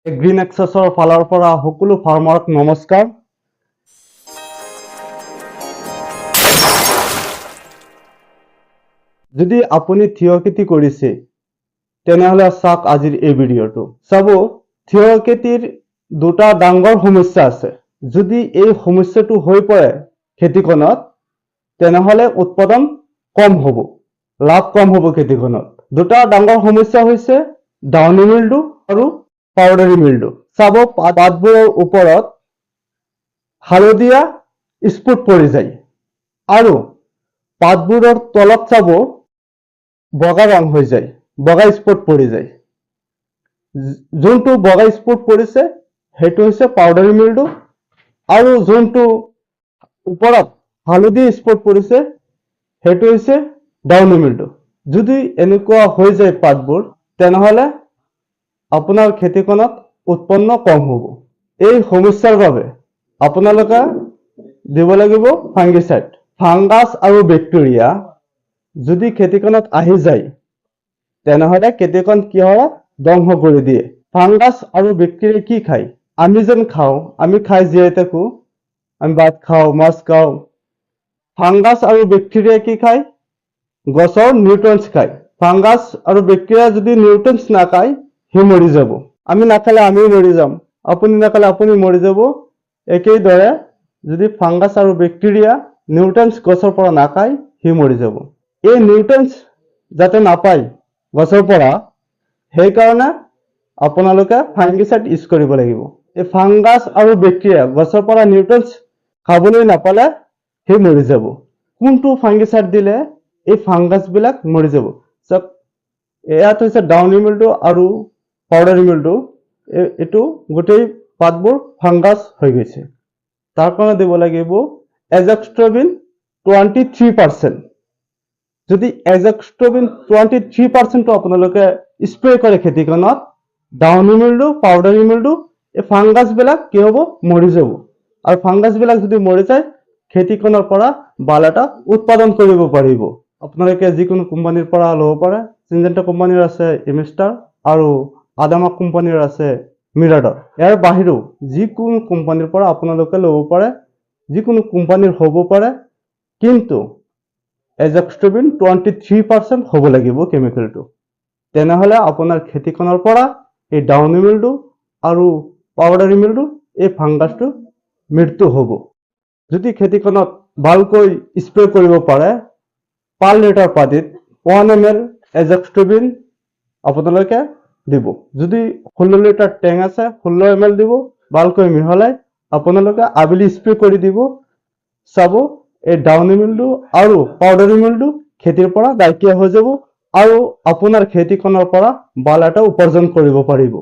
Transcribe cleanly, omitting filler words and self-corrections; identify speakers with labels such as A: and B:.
A: Green এক্সেছৰ ফালৰ পৰা সকলো ফাৰ্মাৰক নমস্কাৰ। যদি আপুনি থিয় খেতি কৰিছে তেনেহলে চাওক আজিৰ এই ভিডিঅ'টো। চাব, থিয় খেতিৰ দুটা ডাঙৰ সমস্যা আছে। যদি এই সমস্যাটো হৈ পৰে খেতিখনত তেনেহলে উৎপাদন কম হ'ব, লাভ কম হ'ব খেতিখনত। দুটা ডাঙৰ সমস্যা হৈছে ডাউনি মিল্ডু আৰু পাউডাৰী মিল্ডু। চাব, পাতবোৰৰ ওপৰত হালধীয়া স্পট পৰি যায় আৰু পাতবোৰৰ তলত চাব বগা ৰং হৈ যায়, বগা স্পট পৰি যায়। যোনটো বগা স্পট পৰিছে সেইটো হৈছে পাউডাৰী মিল্ডু আৰু যোনটো ওপৰত হালধীয়া স্পট পৰিছে সেইটো হৈছে ডাউনি মিল্ডু। যদি এনেকুৱা হৈ যায় পাতবোৰ তেনেহলে আপোনাৰ খেতিখনত উৎপন্ন কম হ'ব। এই সমস্যাৰ বাবে আপোনালোকে দিব লাগিব ফাংগিসাইড। ফাংগাছ আৰু বেক্টেৰিয়া যদি খেতিখনত আহি যায় তেনেহলে খেতিখন কি হয়, ধ্বংস কৰি দিয়ে। ফাংগাছ আৰু বেক্টেৰিয়া কি খায়? আমি যেন খাওঁ, আমি খাই জীয়াই থাকো, আমি ভাত খাওঁ, মাছ খাওঁ। ফাংগাছ আৰু বেক্টেৰিয়া কি খায়? গছৰ নিউট্ৰিয়েন্টছ খায়। ফাংগাছ আৰু বেক্টেৰিয়া যদি নিউট্ৰিয়েন্টছ নাখায় সি মৰি যাব। আমি নাখালে আমিও মৰি যাম, আপুনি নাখালে আপুনি মৰি যাব। একেদৰে যদি ফাংগাছ আৰু বেক্টেৰিয়া নিউট্ৰিয়েন্টছ গছৰ পৰা নাখায় সি মৰি যাব। এই নিউট্ৰিয়েন্টছ যাতে নাপায় গছৰ পৰা, সেইকাৰণে আপোনালোকে ফাংগিসাইড ইউজ কৰিব লাগিব। এই ফাংগাছ আৰু বেক্টেৰিয়া গছৰ পৰা নিউট্ৰিয়েন্টছ খাবলৈ নাপালে সি মৰি যাব। কোনটো ফাংগিসাইড দিলে এই ফাংগাছ বিলাক মৰি যাব? চাওক, ইয়াত হৈছে ডাউনি মিল্ডু আৰু পাউডাৰী মিল্ডু। এইটো গোটেই পাতবোৰ ফাংগাছ হৈ গৈছে। তাৰ কাৰণে দিব লাগিব এজাক্সট্ৰবিন 23%। যদি এজাক্সট্ৰবিন 23% আপোনালোকে স্প্ৰে কৰে খেতিখনত, ডাউনি মিল্ডু, পাউডাৰী মিল্ডু, এই ফাংগাছ বিলাক কি হ'ব, মৰি যাব। আৰু ফাংগাছ বিলাক যদি মৰি যায় খেতিখনৰ পৰা ভাল এটা উৎপাদন কৰিব পাৰিব। আপোনালোকে যিকোনো কোম্পানীৰ পৰা ল'ব পাৰে। চিনজেণ্টা কোম্পানীৰ আছে এমিষ্টাৰ আৰু আদামা কোম্পানীৰ আছে মিৰাডৰ। ইয়াৰ বাহিৰেও যিকোনো কোম্পানীৰ পৰা আপোনালোকে ল'ব পাৰে, যিকোনো কোম্পানীৰ হ'ব পাৰে, কিন্তু এজাক্সট্ৰবিন 23% হ'ব লাগিব কেমিকেলটো। তেনেহলে আপোনাৰ খেতিখনৰ পৰা এই ডাউনি মিল্ডু আৰু পাউডাৰী মিল্ডু, এই ফাংগাছটো মৃত্যু হ'ব। যদি খেতিখনত ভালকৈ স্প্ৰে কৰিব পাৰে, পাৰ লিটাৰ পানীত 1 ml এজাক্সট্ৰবিন আপোনালোকে দিব। যদি 16 লিটাৰ টেং আছে 16 ml দিব। ভালকৈ মিহলাই আপোনালোকে আবেলি স্প্ৰে কৰি দিব। চাব, এই ডাউনি মিল্ডু আৰু পাউডাৰী মিল্ডু খেতিৰ পৰা নাইকিয়া হৈ যাব আৰু আপোনাৰ খেতিখনৰ পৰা ভাল এটা উপাৰ্জন কৰিব পাৰিব।